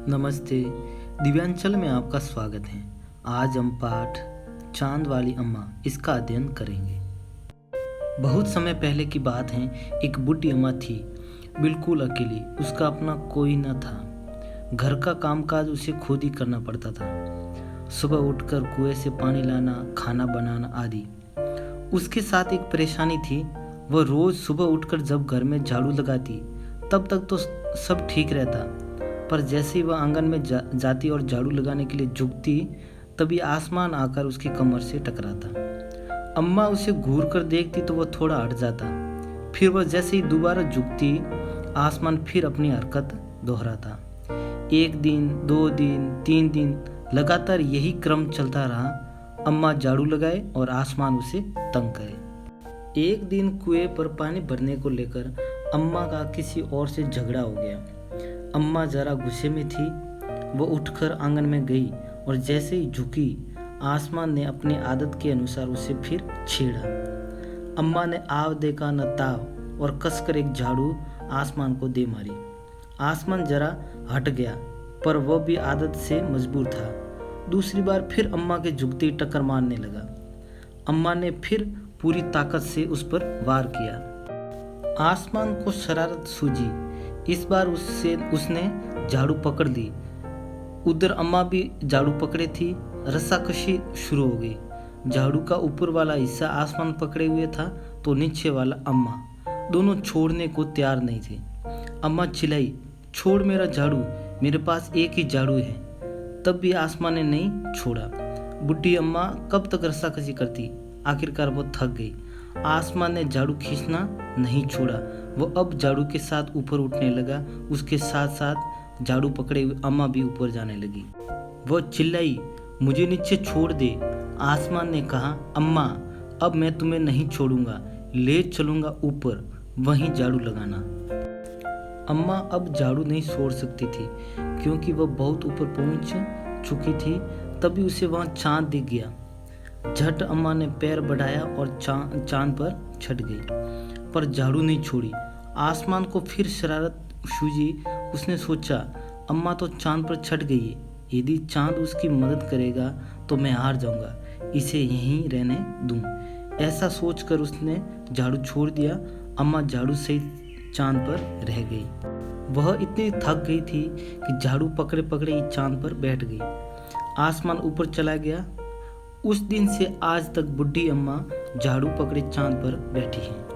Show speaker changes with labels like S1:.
S1: नमस्ते। दिव्यांचल में आपका स्वागत है। आज हम पाठ चांद वाली अम्मा इसका अध्ययन करेंगे। बहुत समय पहले की बात है। एक बूढ़ी अम्मा थी, बिल्कुल अकेली। उसका अपना कोई न था। घर का कामकाज उसे खुद ही करना पड़ता था। सुबह उठकर कुएं से पानी लाना, खाना बनाना आदि। उसके साथ एक परेशानी थी। वह रोज सुबह उठकर जब घर में झाड़ू लगाती तब तक तो सब ठीक रहता, पर जैसे ही वह आंगन में जाती और झाड़ू लगाने के लिए झुकती, तभी आसमान आकर उसकी कमर से टकराता। अम्मा उसे घूर कर देखती तो वह थोड़ा हट जाता। फिर वह जैसे ही दोबारा झुकती, आसमान फिर अपनी हरकत दोहराता। 1 दिन, 2 दिन, 3 दिन लगातार यही क्रम चलता रहा। अम्मा झाड़ू लगाए और आसमान उसे तंग करे। एक दिन कुएं पर पानी भरने को लेकर अम्मा का किसी और से झगड़ा हो गया। अम्मा जरा गुस्से में थी। वो उठकर आंगन में गई और जैसे ही झुकी, आसमान ने अपनी आदत के अनुसार उसे फिर छेड़ा। अम्मा ने आव देखा न ताव और कसकर एक झाड़ू आसमान को दे मारी। आसमान जरा हट गया, पर वह भी आदत से मजबूर था। दूसरी बार फिर अम्मा के झुकते ही टक्कर मारने लगा। अम्मा ने फिर पूरी ताकत से उस पर वार किया। आसमान को शरारत सूझी। इस बार उसने झाड़ू पकड़ ली। उधर अम्मा भी झाड़ू पकड़े थी। रस्साकशी शुरू हो गई। झाड़ू का ऊपर वाला हिस्सा आसमान पकड़े हुए था तो नीचे वाला अम्मा। दोनों छोड़ने को तैयार नहीं थे। अम्मा चिल्लाई, छोड़ मेरा झाड़ू, मेरे पास एक ही झाड़ू है। तब भी आसमान ने नहीं छोड़ा। बुढ़ी अम्मा कब तक रस्साकशी करती। आखिरकार वो थक गई। आसमान ने झाड़ू खींचना नहीं छोड़ा। वो अब झाड़ू के साथ ऊपर उठने लगा। उसके साथ साथ झाड़ू पकड़े हुए अम्मा भी ऊपर जाने लगी। वो चिल्लाई, मुझे नीचे छोड़ दे। आसमान ने कहा, अम्मा अब मैं तुम्हें नहीं छोड़ूंगा, ले चलूंगा ऊपर, वहीं झाड़ू लगाना। अम्मा अब झाड़ू नहीं छोड़ सकती थी क्योंकि वह बहुत ऊपर पहुंच चुकी थी। तभी उसे वहां चांद दिख गया। झट अम्मा ने पैर बढ़ाया और चांद पर छट गई, पर झाड़ू नहीं छोड़ी। आसमान को फिर शरारत सूझी। उसने सोचा, अम्मा तो चांद पर छट गई है। यदि चांद उसकी मदद करेगा तो मैं हार जाऊंगा, इसे यहीं रहने दूं। ऐसा सोचकर उसने झाड़ू छोड़ दिया। अम्मा झाड़ू सहित चांद पर रह गई। वह इतनी थक गई थी कि झाड़ू पकड़े पकड़े ही चांद पर बैठ गई। आसमान ऊपर चला गया। उस दिन से आज तक बुढ़ी अम्मा झाड़ू पकड़े चांद पर बैठी है।